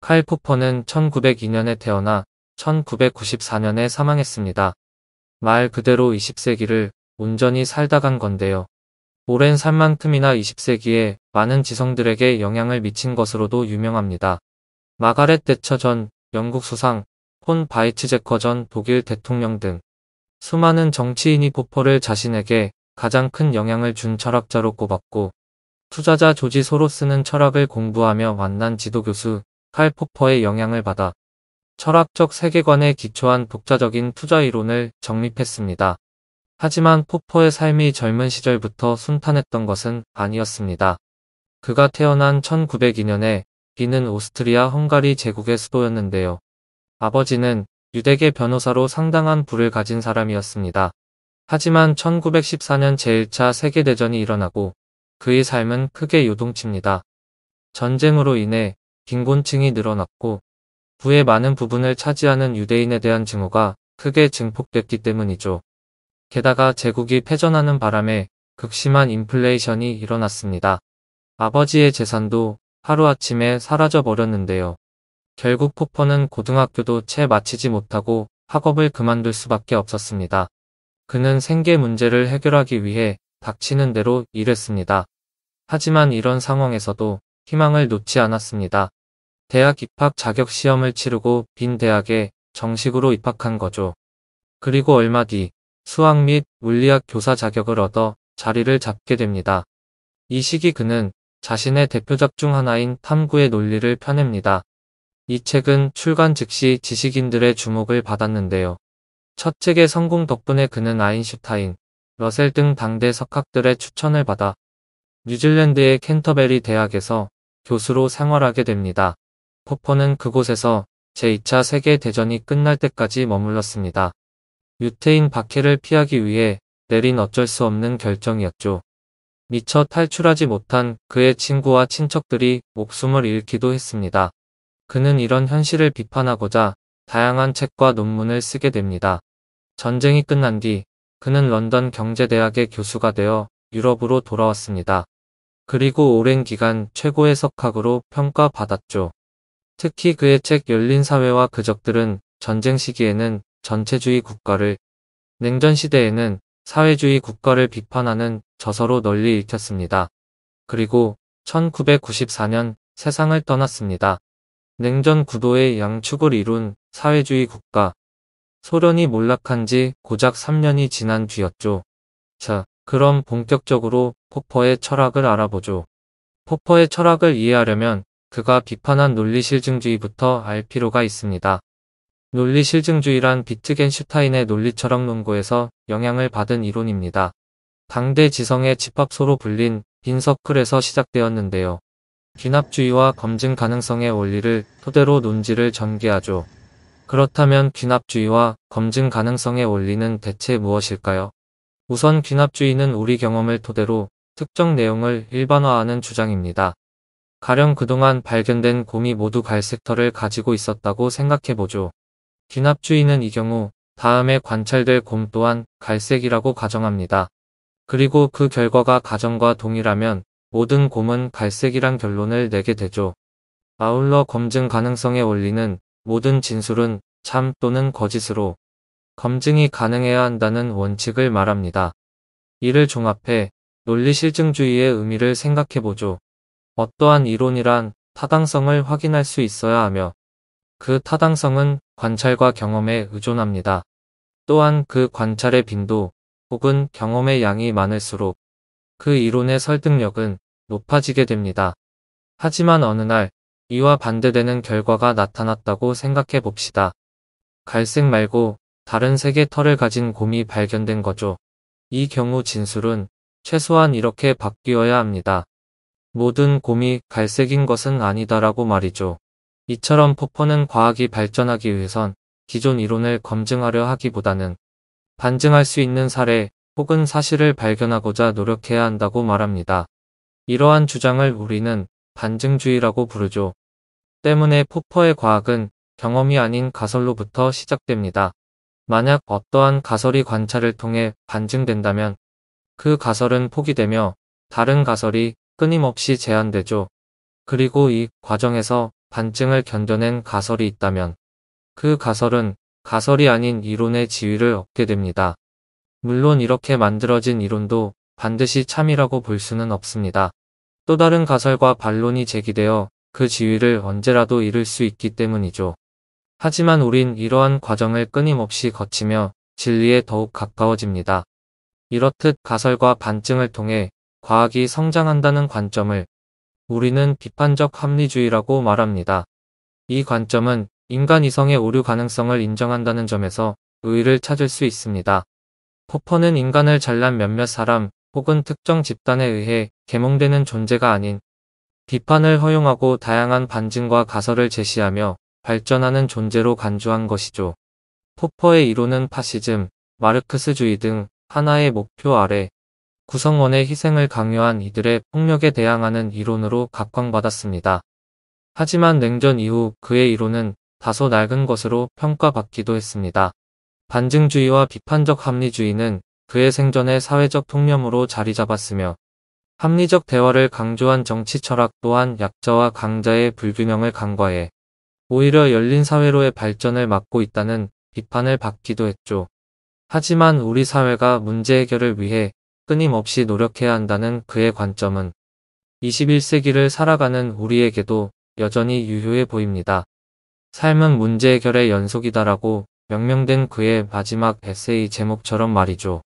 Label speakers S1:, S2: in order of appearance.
S1: 칼 포퍼는 1902년에 태어나 1994년에 사망했습니다. 말 그대로 20세기를 온전히 살다 간 건데요. 오랜 삶만큼이나 20세기에 많은 지성들에게 영향을 미친 것으로도 유명합니다. 마가렛 대처 전 영국 수상, 폰 바이츠제커 전 독일 대통령 등 수많은 정치인이 포퍼를 자신에게 가장 큰 영향을 준 철학자로 꼽았고, 투자자 조지 소로스는 철학을 공부하며 만난 지도교수 칼 포퍼의 영향을 받아 철학적 세계관에 기초한 독자적인 투자 이론을 정립했습니다. 하지만 포퍼의 삶이 젊은 시절부터 순탄했던 것은 아니었습니다. 그가 태어난 1902년에 비는 오스트리아 헝가리 제국의 수도였는데요. 아버지는 유대계 변호사로 상당한 부를 가진 사람이었습니다. 하지만 1914년 제1차 세계대전이 일어나고 그의 삶은 크게 요동칩니다. 전쟁으로 인해 빈곤층이 늘어났고 부의 많은 부분을 차지하는 유대인에 대한 증오가 크게 증폭됐기 때문이죠. 게다가 제국이 패전하는 바람에 극심한 인플레이션이 일어났습니다. 아버지의 재산도 하루아침에 사라져 버렸는데요. 결국 포퍼는 고등학교도 채 마치지 못하고 학업을 그만둘 수밖에 없었습니다. 그는 생계 문제를 해결하기 위해 닥치는 대로 일했습니다. 하지만 이런 상황에서도 희망을 놓지 않았습니다. 대학 입학 자격 시험을 치르고 빈 대학에 정식으로 입학한 거죠. 그리고 얼마 뒤 수학 및 물리학 교사 자격을 얻어 자리를 잡게 됩니다. 이 시기 그는 자신의 대표작 중 하나인 탐구의 논리를 펴냅니다. 이 책은 출간 즉시 지식인들의 주목을 받았는데요. 첫 책의 성공 덕분에 그는 아인슈타인, 러셀 등 당대 석학들의 추천을 받아 뉴질랜드의 캔터베리 대학에서 교수로 생활하게 됩니다. 포퍼는 그곳에서 제2차 세계대전이 끝날 때까지 머물렀습니다. 유태인 박해를 피하기 위해 내린 어쩔 수 없는 결정이었죠. 미처 탈출하지 못한 그의 친구와 친척들이 목숨을 잃기도 했습니다. 그는 이런 현실을 비판하고자 다양한 책과 논문을 쓰게 됩니다. 전쟁이 끝난 뒤 그는 런던 경제대학의 교수가 되어 유럽으로 돌아왔습니다. 그리고 오랜 기간 최고의 석학으로 평가받았죠. 특히 그의 책 열린 사회와 그적들은 전쟁 시기에는 전체주의 국가를, 냉전 시대에는 사회주의 국가를 비판하는 저서로 널리 읽혔습니다. 그리고 1994년 세상을 떠났습니다. 냉전 구도의 양축을 이룬 사회주의 국가, 소련이 몰락한 지 고작 3년이 지난 뒤였죠. 자, 그럼 본격적으로 포퍼의 철학을 알아보죠. 포퍼의 철학을 이해하려면 그가 비판한 논리실증주의부터 알 필요가 있습니다. 논리실증주의란 비트겐슈타인의 논리철학 논고에서 영향을 받은 이론입니다. 당대 지성의 집합소로 불린 빈서클에서 시작되었는데요. 귀납주의와 검증 가능성의 원리를 토대로 논지를 전개하죠. 그렇다면 귀납주의와 검증 가능성의 원리는 대체 무엇일까요? 우선 귀납주의는 우리 경험을 토대로 특정 내용을 일반화하는 주장입니다. 가령 그동안 발견된 곰이 모두 갈색털을 가지고 있었다고 생각해보죠. 귀납주의는 이 경우 다음에 관찰될 곰 또한 갈색이라고 가정합니다. 그리고 그 결과가 가정과 동일하면 모든 곰은 갈색이란 결론을 내게 되죠. 아울러 검증 가능성의 원리는 모든 진술은 참 또는 거짓으로 검증이 가능해야 한다는 원칙을 말합니다. 이를 종합해 논리실증주의의 의미를 생각해보죠. 어떠한 이론이란 타당성을 확인할 수 있어야 하며 그 타당성은 관찰과 경험에 의존합니다. 또한 그 관찰의 빈도 혹은 경험의 양이 많을수록 그 이론의 설득력은 높아지게 됩니다. 하지만 어느 날 이와 반대되는 결과가 나타났다고 생각해 봅시다. 갈색 말고 다른 색의 털을 가진 곰이 발견된 거죠. 이 경우 진술은 최소한 이렇게 바뀌어야 합니다. 모든 곰이 갈색인 것은 아니다라고 말이죠. 이처럼 포퍼는 과학이 발전하기 위해선 기존 이론을 검증하려 하기보다는 반증할 수 있는 사례 혹은 사실을 발견하고자 노력해야 한다고 말합니다. 이러한 주장을 우리는 반증주의라고 부르죠. 때문에 포퍼의 과학은 경험이 아닌 가설로부터 시작됩니다. 만약 어떠한 가설이 관찰을 통해 반증된다면 그 가설은 포기되며 다른 가설이 끊임없이 제안되죠. 그리고 이 과정에서 반증을 견뎌낸 가설이 있다면 그 가설은 가설이 아닌 이론의 지위를 얻게 됩니다. 물론 이렇게 만들어진 이론도 반드시 참이라고 볼 수는 없습니다. 또 다른 가설과 반론이 제기되어 그 지위를 언제라도 잃을 수 있기 때문이죠. 하지만 우린 이러한 과정을 끊임없이 거치며 진리에 더욱 가까워집니다. 이렇듯 가설과 반증을 통해 과학이 성장한다는 관점을 우리는 비판적 합리주의라고 말합니다. 이 관점은 인간 이성의 오류 가능성을 인정한다는 점에서 의의를 찾을 수 있습니다. 포퍼는 인간을 잘난 몇몇 사람 혹은 특정 집단에 의해 계몽되는 존재가 아닌 비판을 허용하고 다양한 반증과 가설을 제시하며 발전하는 존재로 간주한 것이죠. 포퍼의 이론은 파시즘, 마르크스주의 등 하나의 목표 아래 구성원의 희생을 강요한 이들의 폭력에 대항하는 이론으로 각광받았습니다. 하지만 냉전 이후 그의 이론은 다소 낡은 것으로 평가받기도 했습니다. 반증주의와 비판적 합리주의는 그의 생전에 사회적 통념으로 자리 잡았으며 합리적 대화를 강조한 정치 철학 또한 약자와 강자의 불균형을 간과해 오히려 열린 사회로의 발전을 막고 있다는 비판을 받기도 했죠. 하지만 우리 사회가 문제 해결을 위해 끊임없이 노력해야 한다는 그의 관점은 21세기를 살아가는 우리에게도 여전히 유효해 보입니다. 삶은 문제 해결의 연속이다라고 명명된 그의 마지막 에세이 제목처럼 말이죠.